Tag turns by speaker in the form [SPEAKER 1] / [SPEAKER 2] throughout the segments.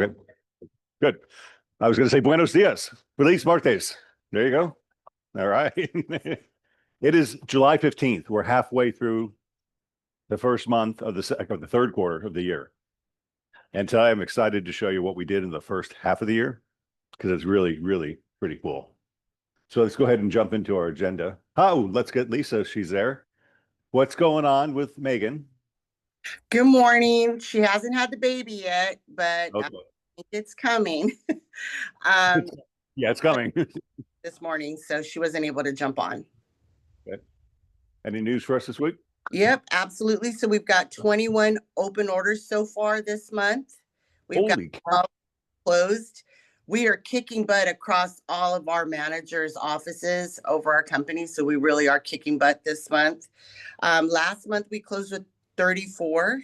[SPEAKER 1] Good. Good. I was going to say buenos dias. Feliz martes. There you go. All right. It is July 15th. We're halfway through the first month of the third quarter of the year. And today I'm excited to show you what we did in the first half of the year because it's really, really pretty cool. So let's go ahead and jump into our agenda. Oh, let's get Lisa. She's there. What's going on with Megan?
[SPEAKER 2] Good morning. She hasn't had the baby yet, but
[SPEAKER 1] Okay.
[SPEAKER 2] I think it's coming. um,
[SPEAKER 1] Yeah, it's coming.
[SPEAKER 2] this morning, so she wasn't able to jump on.
[SPEAKER 1] Okay. Any news for us this week?
[SPEAKER 2] Yep, absolutely. So we've got 21 open orders so far this month. We've
[SPEAKER 1] Holy
[SPEAKER 2] got
[SPEAKER 1] cow.
[SPEAKER 2] closed. We are kicking butt across all of our managers' offices over our company. So we really are kicking butt this month. Last month we closed with 34.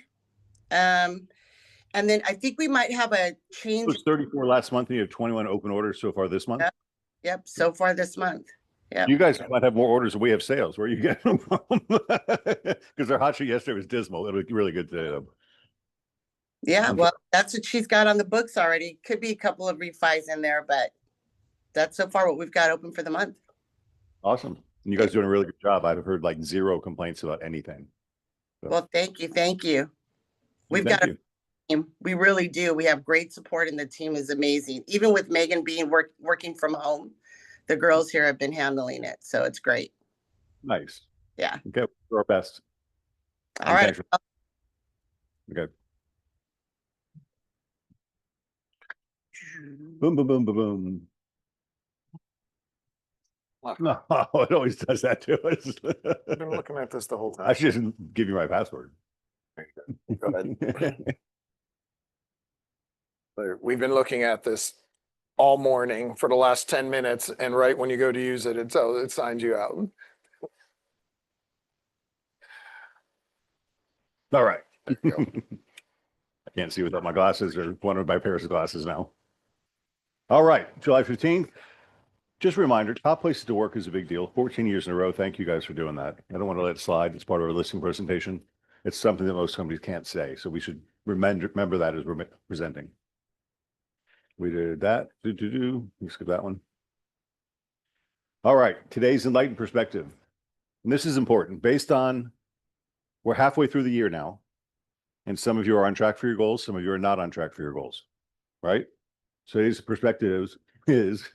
[SPEAKER 2] And then I think we might have a
[SPEAKER 1] It
[SPEAKER 2] change.
[SPEAKER 1] was 34 last month, and you have 21 open orders so far this month?
[SPEAKER 2] Yep, so far this month. Yeah.
[SPEAKER 1] You guys might have more orders than we have sales. Where are you getting them from? Because their hot sheet yesterday was dismal. It'll be really good today, though.
[SPEAKER 2] Yeah, well, that's what she's got on the books already. Could be a couple of refis in there, but that's so far what we've got open for the month.
[SPEAKER 1] Awesome. And you guys are doing a really good job. I've heard like zero complaints about anything. So,
[SPEAKER 2] Well, thank you. Thank you. We've
[SPEAKER 1] thank
[SPEAKER 2] got
[SPEAKER 1] you.
[SPEAKER 2] a team. We really do. We have great support and the team is amazing. Even with Megan being working from home, the girls here have been handling it. So it's great.
[SPEAKER 1] Nice.
[SPEAKER 2] Yeah.
[SPEAKER 1] Okay. We'll do our best.
[SPEAKER 2] All right.
[SPEAKER 1] Okay. Boom, boom, boom, boom, boom. No, it always does that to us.
[SPEAKER 3] I've been looking at this the whole time.
[SPEAKER 1] I should give you my password.
[SPEAKER 3] Go ahead. We've been looking at this all morning for the last 10 minutes, and right when you go to use it, it signs you out.
[SPEAKER 1] All right.
[SPEAKER 3] There you go.
[SPEAKER 1] I can't see without my glasses or one of my pairs of glasses now. All right, July 15th. Just a reminder, top places to work is a big deal. 14 years in a row. Thank you guys for doing that. I don't want to let it slide. It's part of our listing presentation. It's something that most companies can't say. So we should remember that as we're presenting. We did that. You skip that one. All right, today's enlightened perspective. And this is important. Based on, we're halfway through the year now. And some of you are on track for your goals. Some of you are not on track for your goals, right? So today's perspective is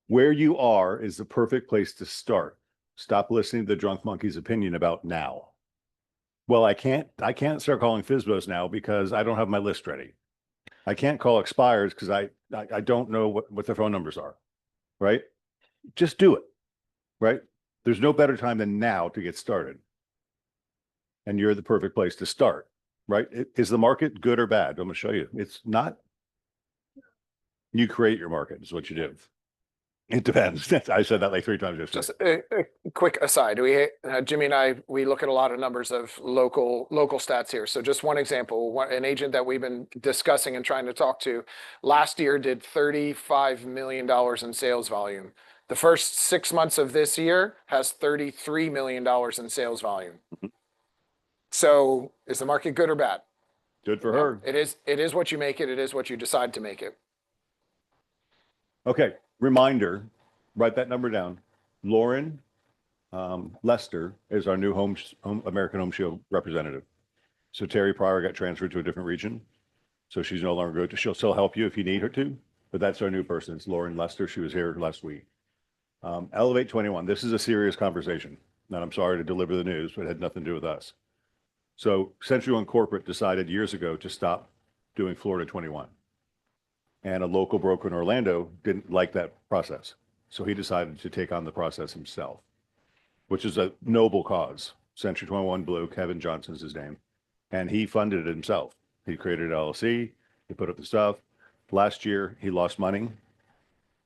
[SPEAKER 1] where you are is the perfect place to start. Stop listening to the drunk monkey's opinion about now. Well, I can't start calling FSBOs now because I don't have my list ready. I can't call expires because I don't know what their phone numbers are, right? Just do it, right? There's no better time than now to get started. And you're the perfect place to start, right? Is the market good or bad? I'm going to show you. It's not. You create your market is what you do. It depends. I said that like 3 times yesterday.
[SPEAKER 3] Just a quick aside. Jimmy and I, we look at a lot of numbers of local stats here. So just one example, an agent that we've been discussing and trying to talk to last year did $35 million in sales volume. The first 6 months of this year has $33 million in sales volume. So is the market good or bad?
[SPEAKER 1] Good for her.
[SPEAKER 3] It is what you make it. It is what you decide to make it.
[SPEAKER 1] Okay. Reminder, write that number down. Lauren Lester is our new American Home Show representative. So Terry Pryor got transferred to a different region. So she's no longer good. She'll still help you if you need her to, but that's our new person. It's Lauren Lester. She was here last week. Elevate 21. This is a serious conversation. And I'm sorry to deliver the news, but it had nothing to do with us. So Century One Corporate decided years ago to stop doing Florida 21. And a local broker in Orlando didn't like that process. So he decided to take on the process himself, which is a noble cause. Century 21 Blue, Kevin Johnson's his name. And he funded it himself. He created an LLC, he put up the stuff. Last year, he lost money.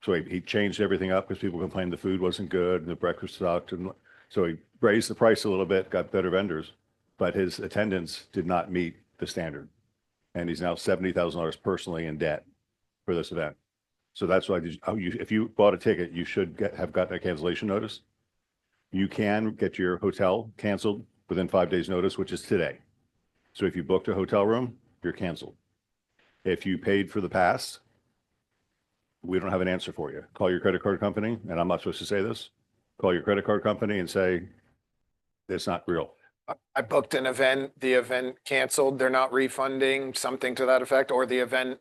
[SPEAKER 1] So he changed everything up because people complained the food wasn't good and the breakfast sucked. And so he raised the price a little bit, got better vendors, but his attendance did not meet the standard. And he's now $70,000 personally in debt for this event. So that's why if you bought a ticket, you should have gotten a cancellation notice. You can get your hotel canceled within 5 days notice, which is today. So if you booked a hotel room, you're canceled. If you paid for the pass, we don't have an answer for you. Call your credit card company, and I'm not supposed to say this. Call your credit card company and say, it's not real.
[SPEAKER 3] I booked an event, the event canceled, they're not refunding, something to that effect, or the event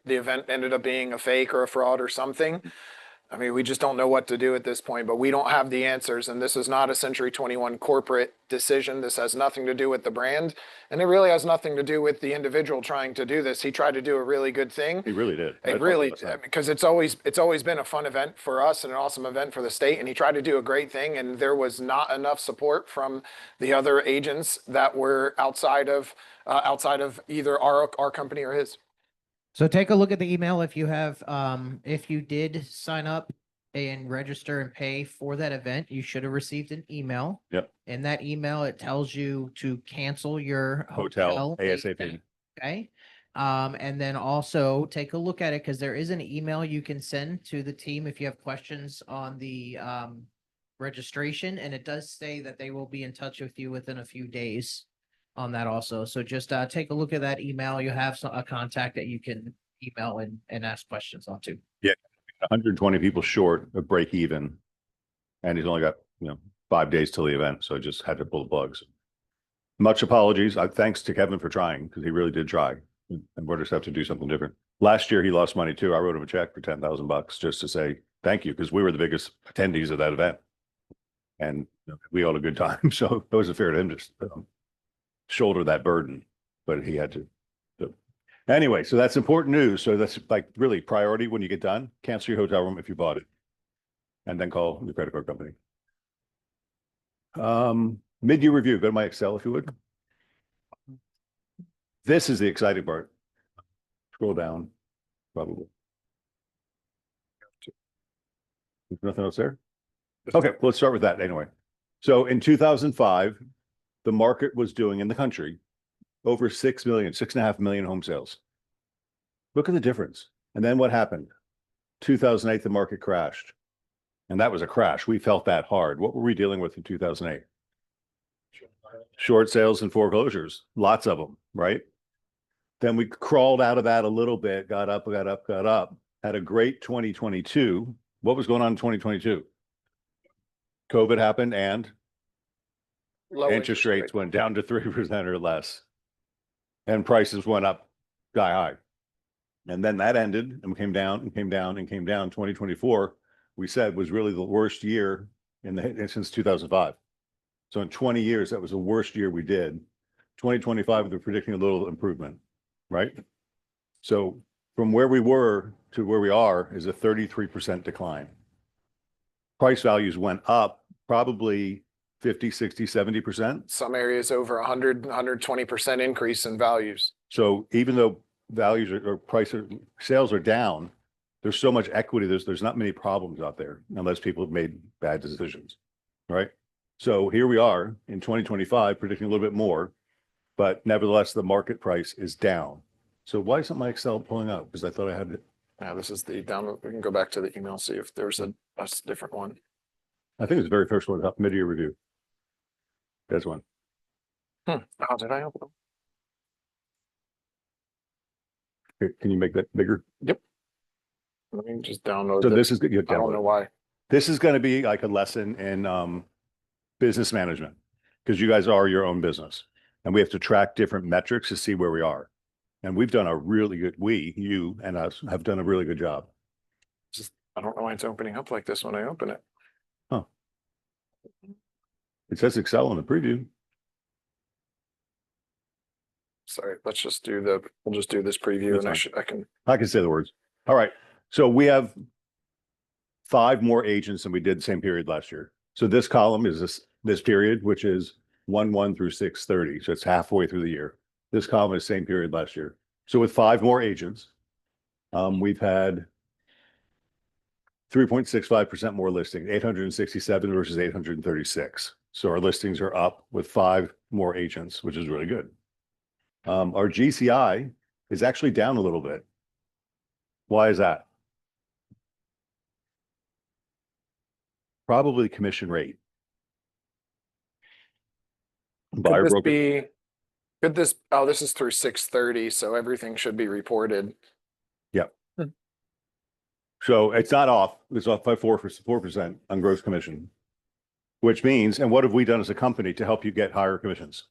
[SPEAKER 3] ended up being a fake or a fraud or something. I mean, we just don't know what to do at this point, but we don't have the answers. And this is not a Century 21 corporate decision. This has nothing to do with the brand. And it really has nothing to do with the individual trying to do this. He tried to do a really good thing.
[SPEAKER 1] He really did.
[SPEAKER 3] It really, because it's always been a fun event for us and an awesome event for the state. And he tried to do a great thing. And there was not enough support from the other agents that were outside of either our company or his.
[SPEAKER 4] So take a look at the email if you have, if you did sign up and register and pay for that event, you should have received an email.
[SPEAKER 1] Yep.
[SPEAKER 4] In that email, it tells you to cancel your
[SPEAKER 1] Hotel
[SPEAKER 4] hotel
[SPEAKER 1] ASAP.
[SPEAKER 4] Okay. And then also take a look at it because there is an email you can send to the team if you have questions on the registration. And it does say that they will be in touch with you within a few days on that also. So just take a look at that email. You have a contact that you can email and ask questions on to.
[SPEAKER 1] 120 people short of break even. And he's only got, 5 days till the event. So I just had to pull the plugs. Much apologies. Thanks to Kevin for trying because he really did try. And we'll just have to do something different. Last year he lost money too. I wrote him a check for $10,000 just to say thank you because we were the biggest attendees of that event. And we all had a good time. So it wasn't fair to him to shoulder that burden, but he had to. Anyway, so that's important news. So that's like really priority when you get done. Cancel your hotel room if you bought it, and then call the credit card company. Mid-year review. Go to my Excel if you would. This is the exciting part. Scroll down, probably. There's nothing else there. Okay, let's start with that anyway. So in 2005, the market was doing in the country over 6.5 million home sales. Look at the difference. And then what happened? 2008, the market crashed. And that was a crash. We felt that hard. What were we dealing with in 2008? Short sales and foreclosures, lots of them, right? Then we crawled out of that a little bit, got up, had a great 2022. What was going on in 2022? COVID happened and
[SPEAKER 3] Low
[SPEAKER 1] interest rates went down to 3% or less. And prices went up sky high. And then that ended and came down and came down and came down. 2024, we said, was really the worst year since 2005. So in 20 years, that was the worst year we did. 2025, they're predicting a little improvement, right? So from where we were to where we are is a 33% decline. Price values went up probably 50, 60, 70%.
[SPEAKER 3] Some areas over 100, 120% increase in values.
[SPEAKER 1] So even though values or sales are down, there's so much equity. There's not many problems out there unless people have made bad decisions, right? So here we are in 2025, predicting a little bit more, but nevertheless, the market price is down. So why isn't my Excel pulling up? Because I thought I had it.
[SPEAKER 3] Yeah, this is the download. We can go back to the email, see if there's a different one.
[SPEAKER 1] I think it's the very first one, mid-year review. There's one.
[SPEAKER 3] Oh, did I open them?
[SPEAKER 1] Here, can you make that bigger?
[SPEAKER 3] Let me just download.
[SPEAKER 1] So
[SPEAKER 3] this.
[SPEAKER 1] this is good.
[SPEAKER 3] I don't know why.
[SPEAKER 1] This is going to be like a lesson in business management because you guys are your own business and we have to track different metrics to see where we are. And we've done a really good, you and us have done a really good job.
[SPEAKER 3] I don't know why it's opening up like this when I open it.
[SPEAKER 1] Huh. It says Excel in the preview.
[SPEAKER 3] Sorry, we'll just do this preview
[SPEAKER 1] That's
[SPEAKER 3] and
[SPEAKER 1] I can say the words. All right. So we have 5 more agents than we did the same period last year. So this column is this period, which is 1/1 through 6/30. So it's halfway through the year. This column is same period last year. So with 5 more agents, we've had 3.65% more listings, 867 versus 836. So our listings are up with 5 more agents, which is really good. Our GCI is actually down a little bit. Why is that? Probably commission rate.
[SPEAKER 3] Could this be, this is through 6/30, so everything should be reported.
[SPEAKER 1] So it's not off. It's off by 4% on gross commission, which means, and what have we done as a company to help you get higher commissions?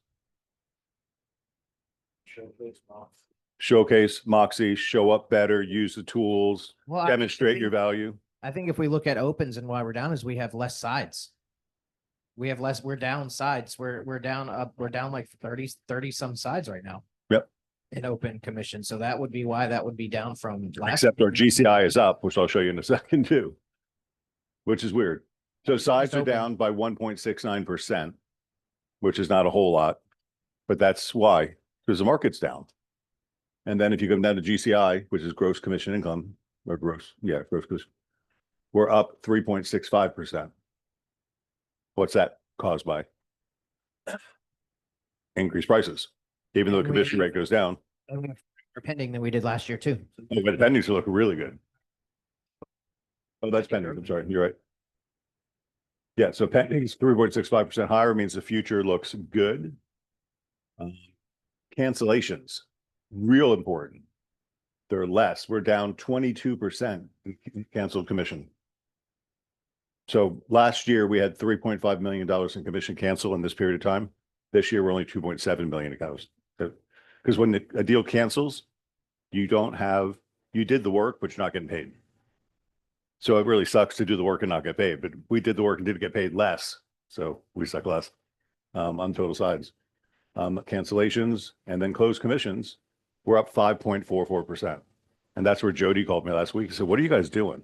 [SPEAKER 1] Showcase, Moxie, show up better, use the tools,
[SPEAKER 4] Well, I
[SPEAKER 1] demonstrate
[SPEAKER 4] think-
[SPEAKER 1] your value.
[SPEAKER 4] I think if we look at opens and why we're down is we have less sides. We have less, we're down sides. We're down like 30 some sides right now.
[SPEAKER 1] Yep.
[SPEAKER 4] In open commission. So that would be why that would be down from last.
[SPEAKER 1] Except our GCI is up, which I'll show you in a second too, which is weird. So sides are
[SPEAKER 4] open.
[SPEAKER 1] down by 1.69%, which is not a whole lot, but that's why, because the market's down. And then if you come down to GCI, which is gross commission income, or gross commission, we're up 3.65%. What's that caused by? Increased prices, even though the commission rate goes down.
[SPEAKER 4] And we have more pending than we did last year too.
[SPEAKER 1] Oh, but the pendings look really good. Oh, that's pending. I'm sorry. You're right. Yeah, so pendings 3.65% higher means the future looks good. Cancellations, real important. They're less. We're down 22% in canceled commission. So last year we had $3.5 million in commission cancel in this period of time. This year we're only 2.7 million accounts. Because when a deal cancels, you did the work, but you're not getting paid. So it really sucks to do the work and not get paid, but we did the work and didn't get paid less. So we suck less on total sides. Cancellations and then closed commissions, we're up 5.44%. And that's where Jody called me last week. He said, what are you guys doing?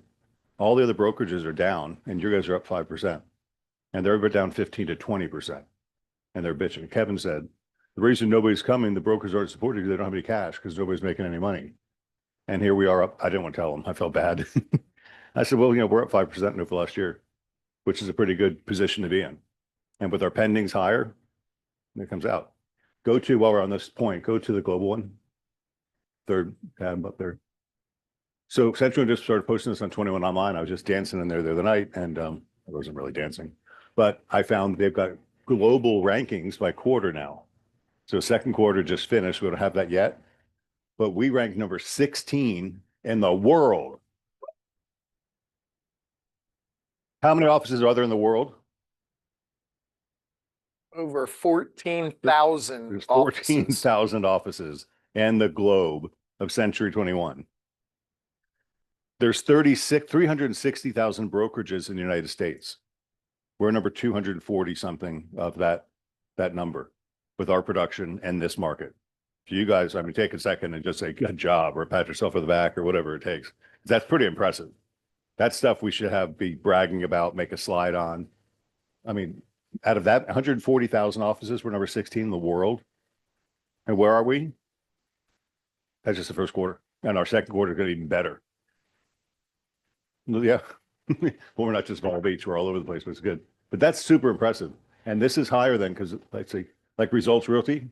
[SPEAKER 1] All the other brokerages are down and you guys are up 5%. And they're down 15 to 20%. And they're bitching. Kevin said, the reason nobody's coming, the brokers aren't supporting because they don't have any cash because nobody's making any money. And here we are up. I didn't want to tell them. I felt bad. I said, well, we're up 5% over last year, which is a pretty good position to be in. And with our pendings higher, it comes out. While we're on this point, go to the global one. Third tab up there. So Central just started posting this on 21 Online. I was just dancing in there the other night and I wasn't really dancing, but I found they've got global rankings by quarter now. So second quarter just finished. We don't have that yet, but we ranked number 16 in the world. How many offices are there in the world?
[SPEAKER 3] Over 14,000
[SPEAKER 1] There's
[SPEAKER 3] offices.
[SPEAKER 1] 14,000 offices and the globe of Century 21. There's 360,000 brokerages in the United States. We're number 240 something of that number with our production and this market. So you guys, take a second and just say good job or pat yourself on the back or whatever it takes. That's pretty impressive. That's stuff we should be bragging about, make a slide on. Out of that 140,000 offices, we're number 16 in the world. And where are we? That's just the first quarter. And our second quarter is going to be even better. Yeah. Well, we're not just Ball Beach, we're all over the place, but it's good. But that's super impressive. And this is higher than, because let's see, like Results Realty,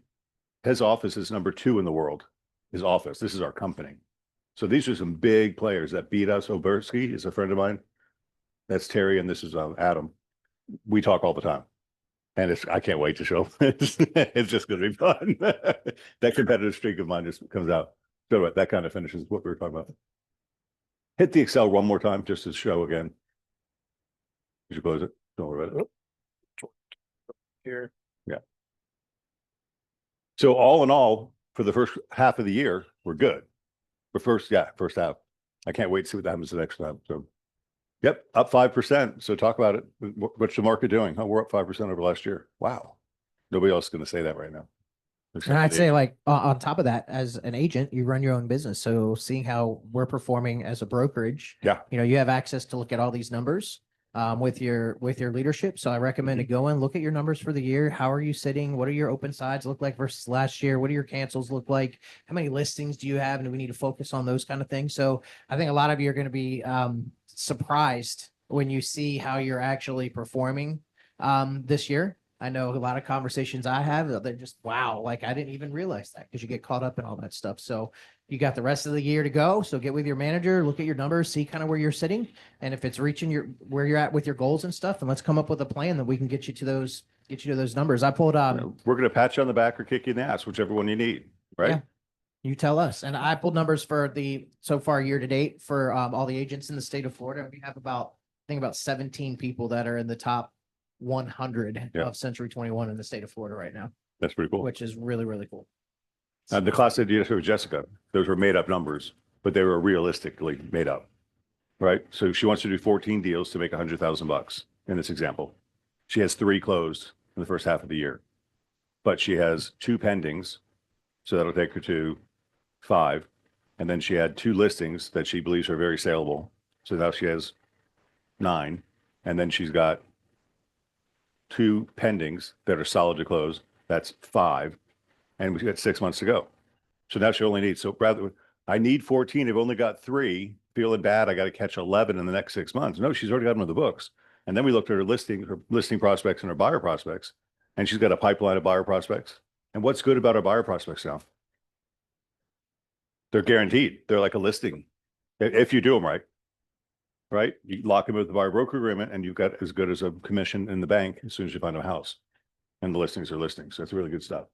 [SPEAKER 1] his office is number 2 in the world. His office. This is our company. So these are some big players that beat us. Oberski is a friend of mine. That's Terry, and this is Adam. We talk all the time. And I can't wait to show. It's just going to be fun. That competitive streak of mine just comes out. So that kind of finishes what we were talking about. Hit the Excel one more time just to show again. You should close it. Don't worry about it.
[SPEAKER 3] Here.
[SPEAKER 1] Yeah. So all in all, for the first half of the year, we're good. But first half. I can't wait to see what happens the next time. So, yep, up 5%. So talk about it. What's the market doing? Oh, we're up 5% over last year. Wow. Nobody else is going to say that right now.
[SPEAKER 4] And I'd say on top of that, as an agent, you run your own business. So seeing how we're performing as a brokerage,
[SPEAKER 1] Yeah.
[SPEAKER 4] You have access to look at all these numbers with your leadership. So I recommend to go in, look at your numbers for the year. How are you sitting? What are your open sides look like versus last year? What do your cancels look like? How many listings do you have? And do we need to focus on those kind of things? So I think a lot of you are going to be surprised when you see how you're actually performing this year. I know a lot of conversations I have, they're just, wow, like I didn't even realize that, because you get caught up in all that stuff. So you got the rest of the year to go. So get with your manager, look at your numbers, see kind of where you're sitting. And if it's reaching where you're at with your goals and stuff, and let's come up with a plan that we can get you to those numbers. I pulled
[SPEAKER 1] we're going to pat you on the back or kick you in the ass, whichever one you need. Right.
[SPEAKER 4] Yeah. You tell us. And I pulled numbers for so far year to date for all the agents in the state of Florida. We have I think about 17 people that are in the top 100
[SPEAKER 1] Yeah.
[SPEAKER 4] of Century 21 in the state of Florida right now,
[SPEAKER 1] That's pretty cool.
[SPEAKER 4] which is really, really cool.
[SPEAKER 1] The class that you did with Jessica, those were made up numbers, but they were realistically made up, right? So she wants to do 14 deals to make $100,000 in this example. She has 3 closed in the first half of the year, but she has 2 pendings. So that'll take her to 5. And then she had 2 listings that she believes are very saleable. So now she has 9. And then she's got 2 pendings that are solid to close. That's 5. And we've got 6 months to go. So now she only needs, so rather, I need 14. I've only got 3. Feeling bad. I got to catch 11 in the next 6 months. No, she's already got them in the books. And then we looked at her listing prospects and her buyer prospects. And she's got a pipeline of buyer prospects. And what's good about our buyer prospects now? They're guaranteed. They're like a listing. If you do them right, right? You lock them with the buyer broker agreement and you've got as good as a commission in the bank as soon as you find a house. And the listings are listings. So that's really good stuff.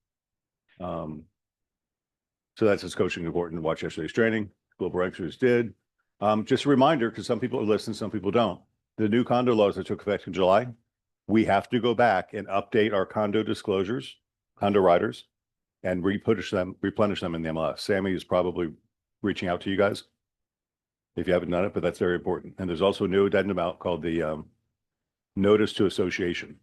[SPEAKER 1] So that's his coaching important to watch yesterday's training. Global Ranchers did. Just a reminder, because some people listen, some people don't. The new condo laws that took effect in July, we have to go back and update our condo disclosures, condo riders, and replenish them in the MLS. Sammy is probably reaching out to you guys if you haven't done it, but that's very important. And there's also a new addendum out called the notice to association.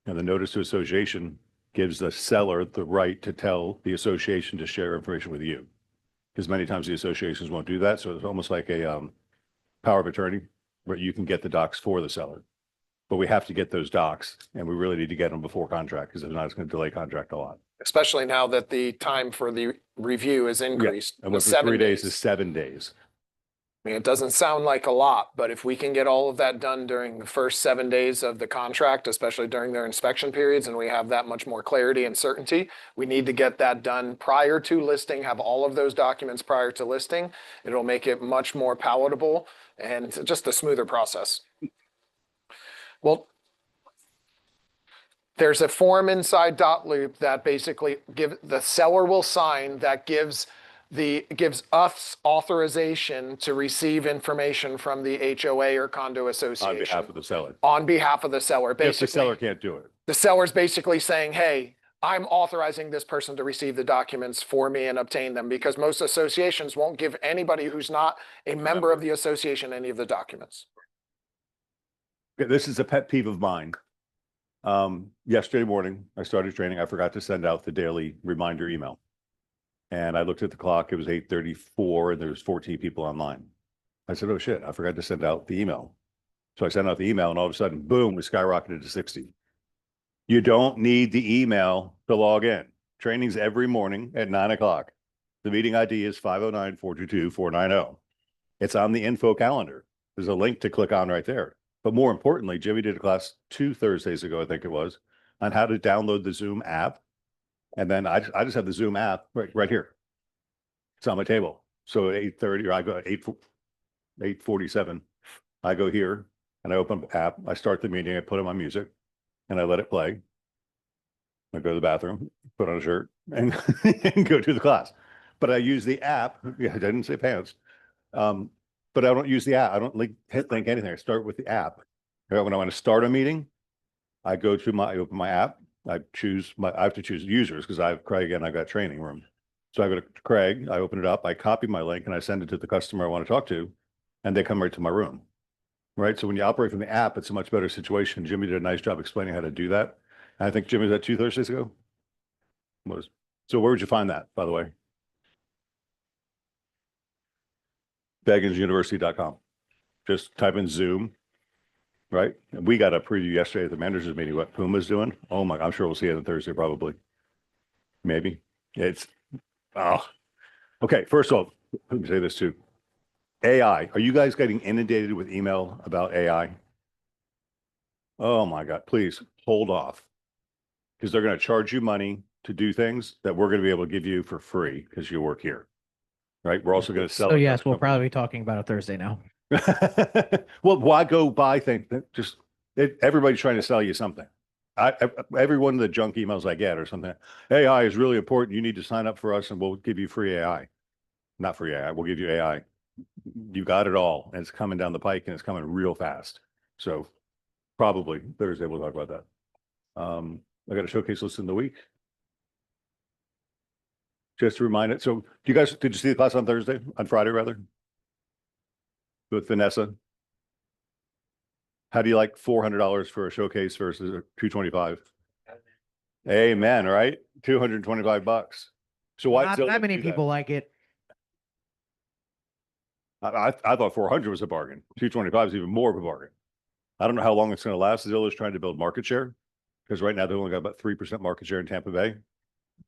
[SPEAKER 1] And the notice to association gives the seller the right to tell the association to share information with you. Because many times the associations won't do that. So it's almost like a power of attorney where you can get the docs for the seller. But we have to get those docs and we really need to get them before contract because if not, it's going to delay contract a lot.
[SPEAKER 3] Especially now that the time for the review is increased.
[SPEAKER 1] And what's
[SPEAKER 3] 7
[SPEAKER 1] 3 days is 7 days.
[SPEAKER 3] I mean, it doesn't sound like a lot, but if we can get all of that done during the first 7 days of the contract, especially during their inspection periods, and we have that much more clarity and certainty, we need to get that done prior to listing, have all of those documents prior to listing. It'll make it much more palatable and just a smoother process. Well, there's a form inside Dotloop that basically the seller will sign that gives us authorization to receive information from the HOA or condo association.
[SPEAKER 1] On behalf of the seller.
[SPEAKER 3] On behalf of the seller. Basically,
[SPEAKER 1] If the seller can't do it.
[SPEAKER 3] The seller's basically saying, hey, I'm authorizing this person to receive the documents for me and obtain them because most associations won't give anybody who's not a member of the association any of the documents.
[SPEAKER 1] Okay, this is a pet peeve of mine. Yesterday morning, I started training. I forgot to send out the daily reminder email. And I looked at the clock, it was 8:34 and there was 14 people online. I said, oh shit, I forgot to send out the email. So I sent out the email and all of a sudden, boom, we skyrocketed to 60. You don't need the email to log in. Training's every morning at 9 o'clock. The meeting ID is 509-422-490. It's on the info calendar. There's a link to click on right there. But more importantly, Jimmy did a class 2 Thursdays ago, I think it was, on how to download the Zoom app. And then I just have the Zoom app right here. It's on my table. So at 8:30 or I go at 8:47, I go here and I open the app. I start the meeting. I put on my music and I let it play. I go to the bathroom, put on a shirt and, and go to the class. But I use the app. Yeah, I didn't say pants. But I don't use the app. I don't hit link anything. I start with the app. When I want to start a meeting, I go to I open my app. I have to choose users because I have Craig and I've got training room. So I go to Craig, I open it up, I copy my link and I send it to the customer I want to talk to, and they come right to my room. Right. So when you operate from the app, it's a much better situation. Jimmy did a nice job explaining how to do that. And I think Jimmy, was that 2 Thursdays ago? So where would you find that, by the way? BagginsUniversity.com. Just type in Zoom. Right. And we got a preview yesterday at the managers meeting, what Puma's doing. Oh my, I'm sure we'll see it on Thursday, probably. Maybe. Okay. First of all, let me say this too. AI. Are you guys getting inundated with email about AI? Oh my God, please hold off. Because they're going to charge you money to do things that we're going to be able to give you for free because you work here. Right. We're also going to sell.
[SPEAKER 4] So yes, we'll probably be talking about it Thursday now.
[SPEAKER 1] Well, why go buy things? Everybody's trying to sell you something. Every one of the junk emails I get or something, AI is really important. You need to sign up for us and we'll give you free AI. not free AI. We'll give you AI. You got it all, and it's coming down the pike, and it's coming real fast. So probably Thursday we'll talk about that. I got a showcase list in the week. Just to remind it. So did you see the class on Friday rather? With Vanessa? How do you like $400 for a showcase versus a $225? Amen, right? $225. So why?
[SPEAKER 4] Not that many people like it.
[SPEAKER 1] I thought 400 was a bargain. 225 is even more of a bargain. I don't know how long it's going to last. Zillow is trying to build market share because right now they've only got about 3% market share in Tampa Bay.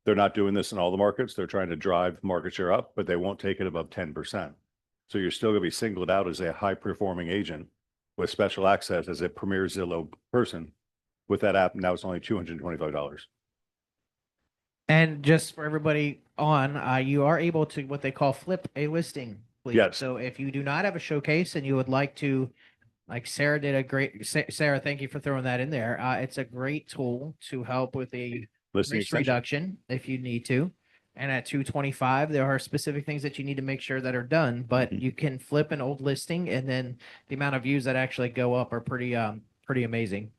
[SPEAKER 1] They're not doing this in all the markets. They're trying to drive market share up, but they won't take it above 10%. So you're still going to be singled out as a high performing agent with special access as a premier Zillow person with that app. Now it's only $225.
[SPEAKER 4] And just for everybody on, you are able to what they call flip a listing. Please.
[SPEAKER 1] Yes.
[SPEAKER 4] So if you do not have a showcase and you would like to, like Sarah did a great, Sarah, thank you for throwing that in there. It's a great tool to help with a
[SPEAKER 1] Listing
[SPEAKER 4] risk
[SPEAKER 1] extension.
[SPEAKER 4] reduction if you need to. And at 225, there are specific things that you need to make sure that are done, but you can flip an old listing and then the amount of views that actually go up are pretty amazing.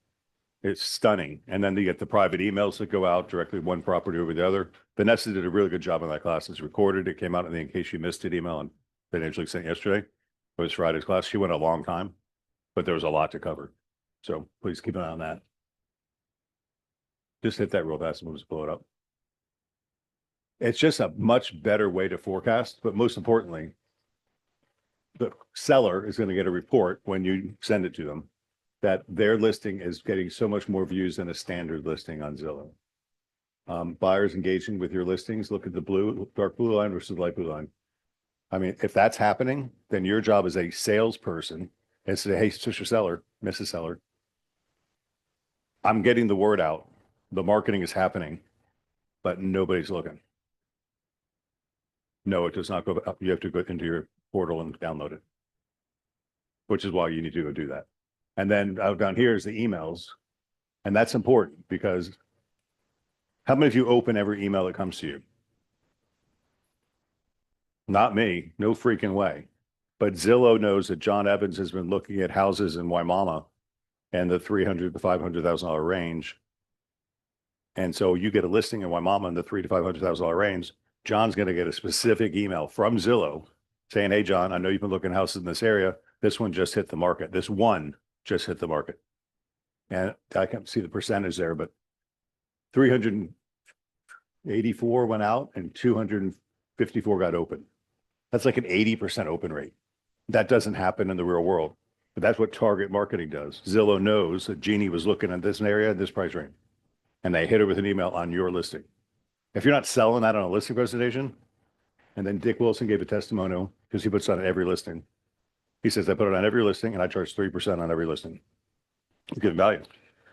[SPEAKER 1] It's stunning. And then you get the private emails that go out directly one property over the other. Vanessa did a really good job on that class. It's recorded. It came out in the In Case You Missed It email and they actually sent yesterday. It was Friday's class. She went a long time, but there was a lot to cover. So please keep an eye on that. Just hit that real fast and we'll just blow it up. It's just a much better way to forecast, but most importantly, the seller is going to get a report when you send it to them that their listing is getting so much more views than a standard listing on Zillow. Buyers engaging with your listings, look at the dark blue line versus light blue line. I mean, if that's happening, then your job as a salesperson is to say, hey, Mr. Seller, Mrs. Seller, I'm getting the word out. The marketing is happening, but nobody's looking. No, it does not go up. You have to go into your portal and download it, which is why you need to go do that. And then down here is the emails. And that's important because how many of you open every email that comes to you? Not me, no freaking way. But Zillow knows that John Evans has been looking at houses in Waimama and the $300,000 to $500,000 range. And so you get a listing in Waimama in the $300,000 to $500,000 range. John's going to get a specific email from Zillow saying, hey, John, I know you've been looking at houses in this area. This one just hit the market. This one just hit the market. And I can't see the percentage there, but 384 went out and 254 got open. That's like an 80% open rate. That doesn't happen in the real world, but that's what target marketing does. Zillow knows that Jeannie was looking at this area, this price range, and they hit her with an email on your listing. If you're not selling that on a listing presentation, and then Dick Wilson gave a testimonial because he puts it on every listing. He says, I put it on every listing and I charge 3% on every listing. Good value.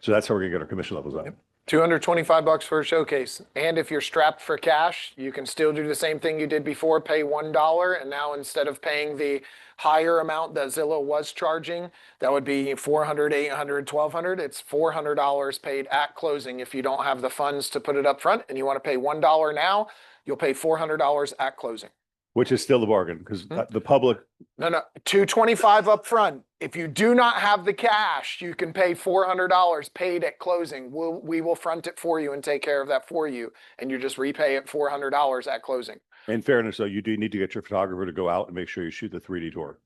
[SPEAKER 1] So that's how we're gonna get our commission levels up.
[SPEAKER 3] $225 for a showcase. And if you're strapped for cash, you can still do the same thing you did before, pay $1. And now instead of paying the higher amount that Zillow was charging, that would be $400, $800, $1,200. It's $400 paid at closing. If you don't have the funds to put it up front and you want to pay $1 now, you'll pay $400 at closing.
[SPEAKER 1] Which is still the bargain because the public.
[SPEAKER 3] No, $225 up front. If you do not have the cash, you can pay $400 paid at closing. We will front it for you and take care of that for you. And you just repay it $400 at closing.
[SPEAKER 1] In fairness, though, you do need to get your photographer to go out and make sure you shoot the 3D tour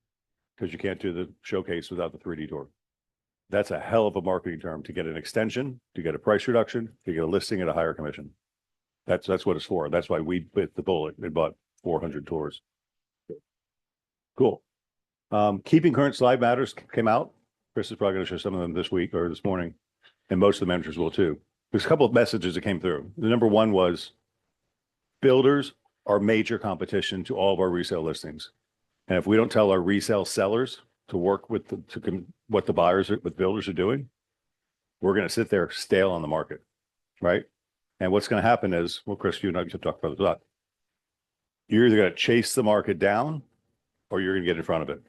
[SPEAKER 1] because you can't do the showcase without the 3D tour. That's a hell of a marketing term to get an extension, to get a price reduction, to get a listing at a higher commission. That's what it's for. That's why we bit the bullet and bought 400 tours. Cool. Keeping current slide matters came out. Chris is probably going to show some of them this week or this morning, and most of the managers will too. There's a couple of messages that came through. The number one was builders are major competition to all of our resale listings. And if we don't tell our resale sellers to work with what the builders are doing, we're going to sit there stale on the market, right? And what's going to happen is, well, Chris, you and I should talk about that. You're either going to chase the market down or you're going to get in front of it.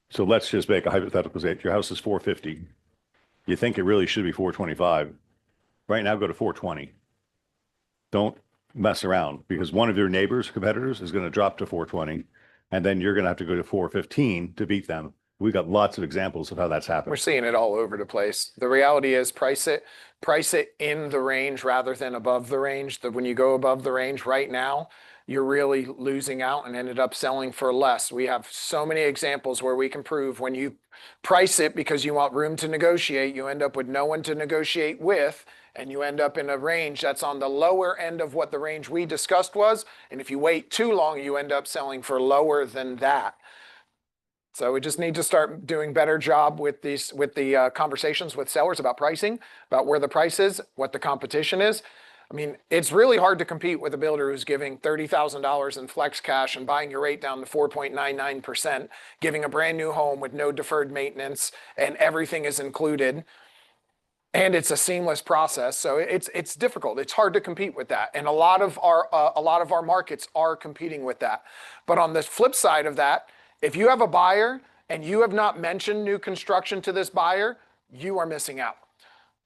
[SPEAKER 1] So let's just make a hypothetical say your house is 450. You think it really should be 425. Right now, go to 420. Don't mess around because one of your neighbors, competitors is going to drop to 420 and then you're going to have to go to 415 to beat them. We've got lots of examples of how that's
[SPEAKER 3] We're
[SPEAKER 1] happened.
[SPEAKER 3] seeing it all over the place. The reality is price it in the range rather than above the range. That when you go above the range right now, you're really losing out and ended up selling for less. We have so many examples where we can prove when you price it because you want room to negotiate, you end up with no one to negotiate with, and you end up in a range that's on the lower end of what the range we discussed was. And if you wait too long, you end up selling for lower than that. So we just need to start doing better job with the conversations with sellers about pricing, about where the price is, what the competition is. I mean, it's really hard to compete with a builder who's giving $30,000 in flex cash and buying your rate down to 4.99%, giving a brand new home with no deferred maintenance and everything is included. And it's a seamless process, so it's difficult. It's hard to compete with that, and a lot of our markets are competing with that. But on the flip side of that, if you have a buyer and you have not mentioned new construction to this buyer, you are missing out.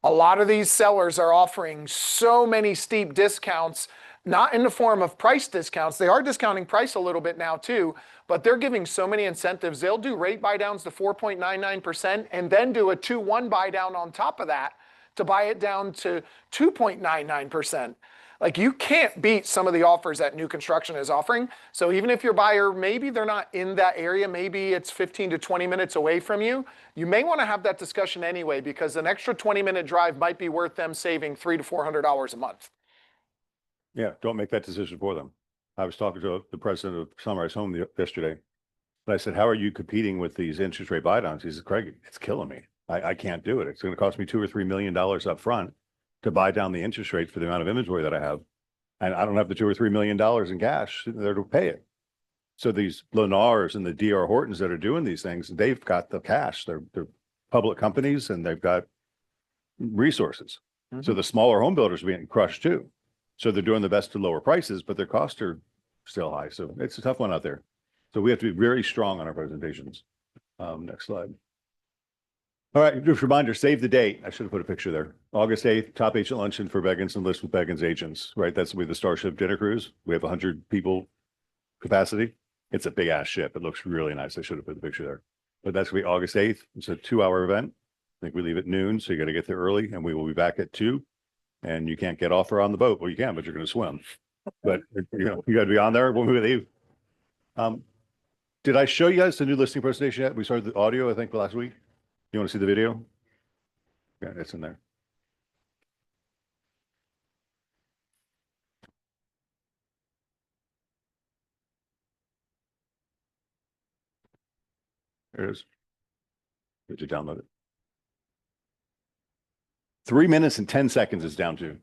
[SPEAKER 3] A lot of these sellers are offering so many steep discounts, not in the form of price discounts. They are discounting price a little bit now too, but they're giving so many incentives. They'll do rate buy downs to 4.99% and then do a 2-1 buy down on top of that to buy it down to 2.99%. Like, you can't beat some of the offers that new construction is offering. So even if your buyer, maybe they're not in that area, maybe it's 15 to 20 minutes away from you, you may want to have that discussion anyway, because an extra 20-minute drive might be worth them saving $300 to $400 a month.
[SPEAKER 1] Yeah, don't make that decision for them. I was talking to the president of Sunrise Home yesterday. And I said, how are you competing with these interest rate buy downs? He said, Craig, it's killing me. I can't do it. It's going to cost me $2 or $3 million up front to buy down the interest rate for the amount of inventory that I have. And I don't have the $2 or $3 million in cash there to pay it. So these Lennars and the DR Hortons that are doing these things, they've got the cash. They're public companies and they've got resources.
[SPEAKER 3] Mm-hmm.
[SPEAKER 1] So the smaller home builders are being crushed too. So they're doing the best to lower prices, but their costs are still high. So it's a tough one out there. So we have to be very strong on our presentations. Next slide. All right, just a reminder, save the date. I should have put a picture there. August 8th, top agent luncheon for Beggins and List with Beggins agents, right? That's with the Starship dinner cruise. We have 100 people capacity. It's a big ass ship. It looks really nice. I should have put the picture there. But that's going to be August 8th. It's a 2-hour event. I think we leave at noon, so you got to get there early, and we will be back at 2. And you can't get off or on the boat. Well, you can, but you're going to swim. But you got to be on there when we leave. Did I show you guys the new listing presentation yet? We started the audio, I think, last week. You want to see the video? Yeah, it's in there. There it is. Did you download it? 3 minutes and 10 seconds is down to.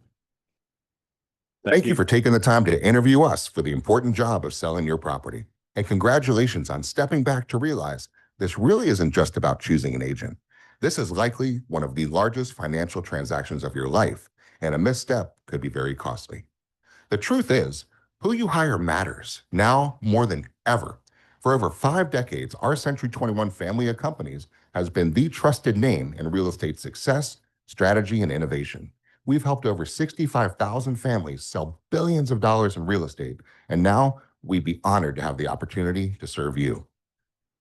[SPEAKER 5] Thank you for taking the time to interview us for the important job of selling your property. And congratulations on stepping back to realize this really isn't just about choosing an agent. This is likely one of the largest financial transactions of your life, and a misstep could be very costly. The truth is, who you hire matters, now more than ever. For over 5 decades, our Century 21 family of companies has been the trusted name in real estate success, strategy, and innovation. We've helped over 65,000 families sell billions of dollars in real estate, and now we'd be honored to have the opportunity to serve you.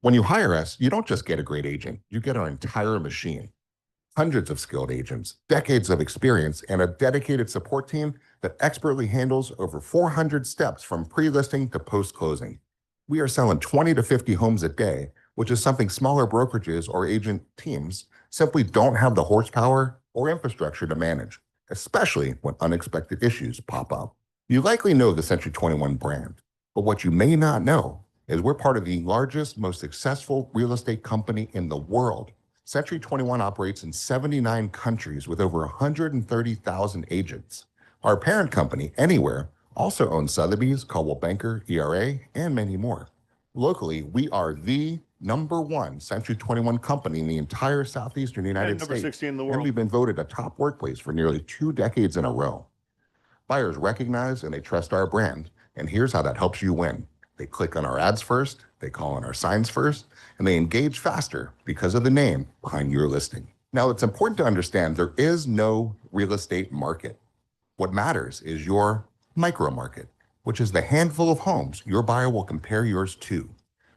[SPEAKER 5] When you hire us, you don't just get a great agent, you get our entire machine. Hundreds of skilled agents, decades of experience, and a dedicated support team that expertly handles over 400 steps from pre-listing to post-closing. We are selling 20 to 50 homes a day, which is something smaller brokerages or agent teams simply don't have the horsepower or infrastructure to manage, especially when unexpected issues pop up. You likely know the Century 21 brand, but what you may not know is we're part of the largest, most successful real estate company in the world. Century 21 operates in 79 countries with over 130,000 agents. Our parent company, Anywhere, also owns Sotheby's, Coldwell Banker, ERA, and many more. Locally, we are the #1 Century 21 company in the entire southeastern United
[SPEAKER 1] number
[SPEAKER 5] States.
[SPEAKER 1] 16 in the world.
[SPEAKER 5] And we've been voted a top workplace for nearly 2 decades in a row. Buyers recognize and they trust our brand, and here's how that helps you win. They click on our ads first, they call on our signs first, and they engage faster because of the name behind your listing. Now, it's important to understand there is no real estate market. What matters is your micro market, which is the handful of homes your buyer will compare yours to.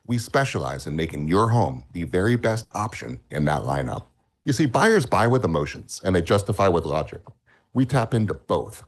[SPEAKER 5] We specialize in making your home the very best option in that lineup. You see, buyers buy with emotions and they justify with logic. We tap into both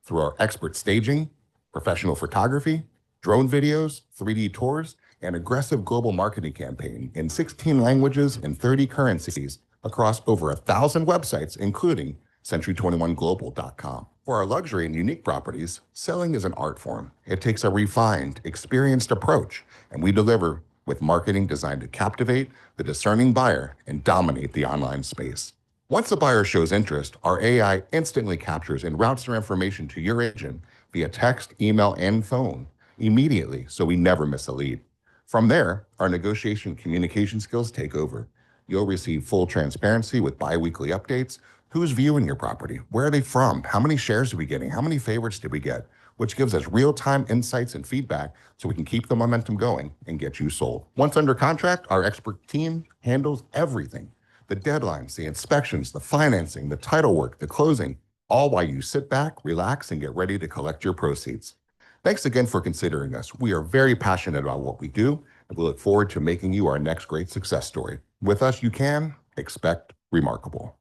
[SPEAKER 5] through our expert staging, professional photography, drone videos, 3D tours, and aggressive global marketing campaign in 16 languages and 30 currencies across over 1,000 websites, including century21global.com. For our luxury and unique properties, selling is an art form. It takes a refined, experienced approach, and we deliver with marketing designed to captivate the discerning buyer and dominate the online space. Once a buyer shows interest, our AI instantly captures and routes their information to your agent via text, email, and phone immediately, so we never miss a lead. From there, our negotiation communication skills take over. You'll receive full transparency with bi-weekly updates. Who's viewing your property? Where are they from? How many shares are we getting? How many favorites did we get? Which gives us real-time insights and feedback so we can keep the momentum going and get you sold. Once under contract, our expert team handles everything. The deadlines, the inspections, the financing, the title work, the closing, all while you sit back, relax, and get ready to collect your proceeds. Thanks again for considering us. We are very passionate about what we do, and we look forward to making you our next great success story. With us, you can expect remarkable.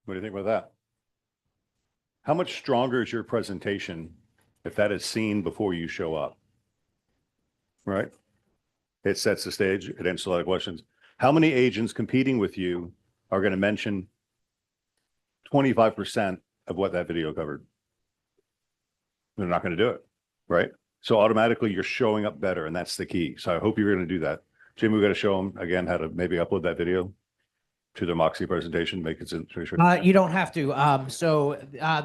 [SPEAKER 1] What do you think about that? How much stronger is your presentation if that is seen before you show up? Right? It sets the stage. It answers a lot of questions. How many agents competing with you are going to mention 25% of what that video covered? They're not going to do it, right? So automatically you're showing up better, and that's the key. So I hope you're going to do that. Jim, we got to show them again how to maybe upload that video to the Moxie presentation, make it.
[SPEAKER 4] You don't have to.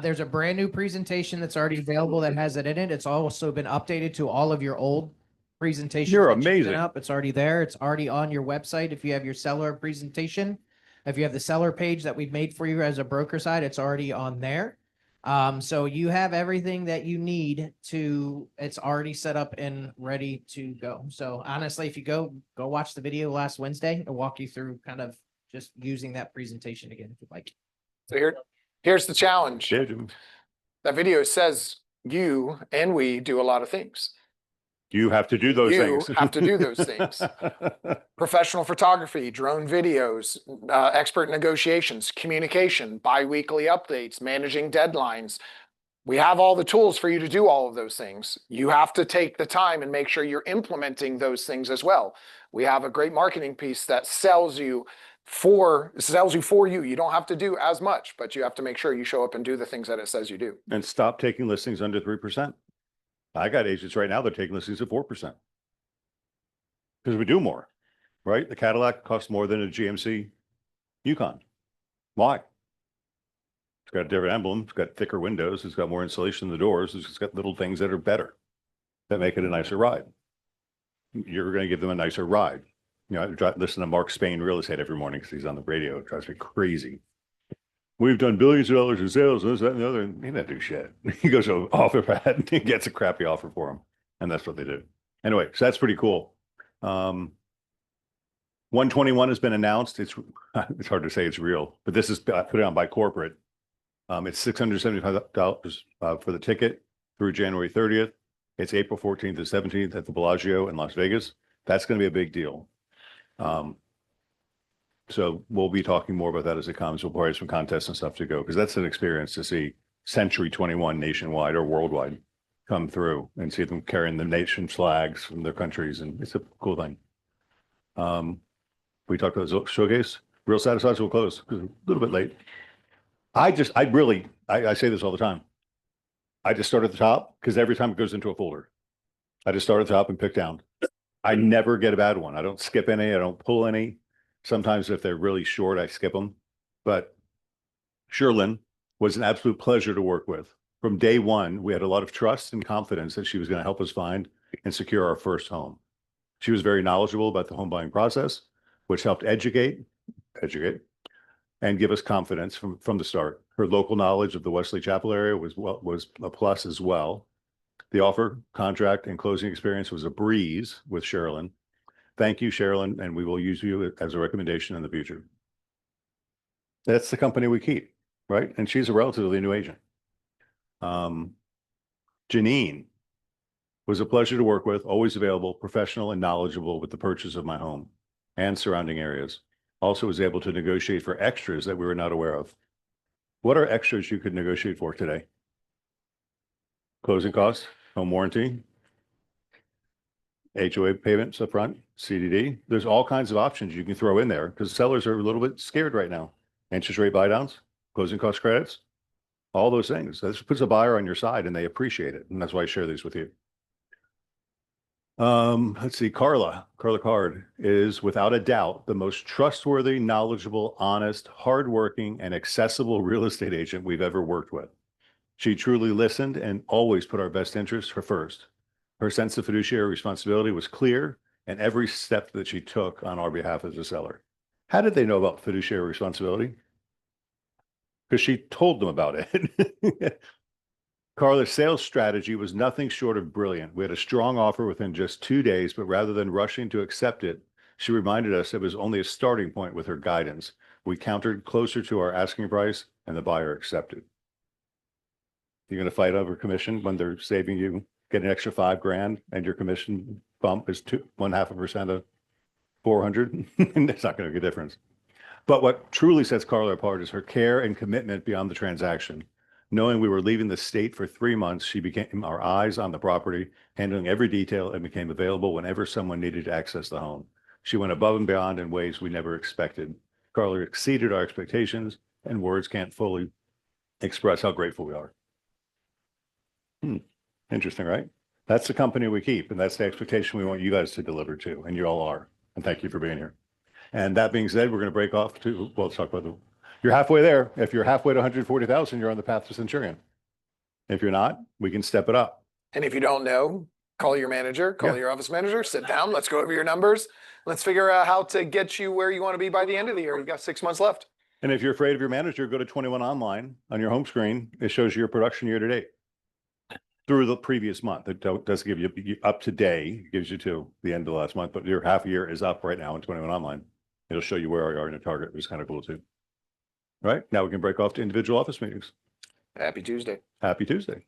[SPEAKER 4] There's a brand new presentation that's already available that has it in it. It's also been updated to all of your old presentations.
[SPEAKER 1] You're
[SPEAKER 4] that you've been
[SPEAKER 1] amazing.
[SPEAKER 4] Up. It's already there. It's already on your website. If you have your seller presentation, if you have the seller page that we've made for you as a broker side, it's already on there. So you have everything that you need to, it's already set up and ready to go. So honestly, if you go watch the video last Wednesday, I'll walk you through kind of just using that presentation again, if you'd like.
[SPEAKER 3] So here's the challenge.
[SPEAKER 1] Yeah, Jim.
[SPEAKER 3] That video says you and we do a lot of things.
[SPEAKER 1] You have to do those things.
[SPEAKER 3] You have to do those things. Professional photography, drone videos, expert negotiations, communication, bi-weekly updates, managing deadlines. We have all the tools for you to do all of those things. You have to take the time and make sure you're implementing those things as well. We have a great marketing piece that sells you for you. You don't have to do as much, but you have to make sure you show up and do the things that it says you do.
[SPEAKER 1] And stop taking listings under 3%. I got agents right now, they're taking listings at 4%. Because we do more, right? The Cadillac costs more than a GMC Yukon. Why? It's got a different emblem. It's got thicker windows. It's got more insulation in the doors. It's got little things that are better that make it a nicer ride. You're going to give them a nicer ride. You know, I listen to Mark Spain real estate every morning because he's on the radio. It drives me crazy. We've done billions of dollars in sales, this, that, and the other, and he doesn't do shit. He goes to offer pad and he gets a crappy offer for him. And that's what they do. Anyway, so that's pretty cool. 121 has been announced. It's hard to say it's real, but this is put on by corporate. It's $675 for the ticket through January 30th. It's April 14th to 17th at the Bellagio in Las Vegas. That's going to be a big deal. So we'll be talking more about that as it comes. We'll probably have some contests and stuff to go because that's an experience to see Century 21 nationwide or worldwide come through and see them carrying the nation's flags from their countries. And it's a cool thing. We talked about the showcase. Real satisfied, so we'll close because we're a little bit late. I say this all the time. I just start at the top because every time it goes into a folder, I just start at the top and pick down. I never get a bad one. I don't skip any. I don't pull any. Sometimes if they're really short, I skip them. But Sherlyn was an absolute pleasure to work with. From day one, we had a lot of trust and confidence that she was going to help us find and secure our first home. She was very knowledgeable about the home buying process, which helped educate, and give us confidence from the start. Her local knowledge of the Wesley Chapel area was a plus as well. The offer, contract, and closing experience was a breeze with Sherlyn. Thank you, Sherlyn, and we will use you as a recommendation in the future. That's the company we keep, right? And she's a relatively new agent. Janine was a pleasure to work with, always available, professional and knowledgeable with the purchase of my home and surrounding areas. Also was able to negotiate for extras that we were not aware of. What are extras you could negotiate for today? Closing costs, home warranty, HOA payments up front, CDD. There's all kinds of options you can throw in there because sellers are a little bit scared right now. Interest rate buy downs, closing cost credits, all those things. This puts a buyer on your side and they appreciate it. And that's why I share these with you. Let's see, Carla Card is without a doubt the most trustworthy, knowledgeable, honest, hardworking, and accessible real estate agent we've ever worked with. She truly listened and always put our best interests first. Her sense of fiduciary responsibility was clear, and every step that she took on our behalf as a seller. How did they know about fiduciary responsibility? Because she told them about it. Carla's sales strategy was nothing short of brilliant. We had a strong offer within just 2 days, but rather than rushing to accept it, she reminded us it was only a starting point with her guidance. We countered closer to our asking price and the buyer accepted. You're going to fight over commission when they're saving you, get an extra $5,000 and your commission bump is 1.5% of 400. And it's not going to make a difference. But what truly sets Carla apart is her care and commitment beyond the transaction. Knowing we were leaving the state for 3 months, she became our eyes on the property, handling every detail and became available whenever someone needed to access the home. She went above and beyond in ways we never expected. Carla exceeded our expectations, and words can't fully express how grateful we are. Interesting, right? That's the company we keep, and that's the expectation we want you guys to deliver to, and you all are. And thank you for being here. And that being said, we're going to break off to, well, let's talk about the, you're halfway there. If you're halfway to 140,000, you're on the path to Centurion. If you're not, we can step it up.
[SPEAKER 3] And if you don't know, call your manager, call your office manager, sit down, let's go over your numbers. Let's figure out how to get you where you want to be by the end of the year. You've got 6 months left.
[SPEAKER 1] And if you're afraid of your manager, go to 21 Online on your home screen. It shows you your production year to date through the previous month. It does give you up to date, it gives you to the end of the last month, but your half year is up right now in 21 Online. It'll show you where you are in a target, which is kind of cool too. All right, now we can break off to individual office meetings.
[SPEAKER 3] Happy Tuesday.
[SPEAKER 1] Happy Tuesday.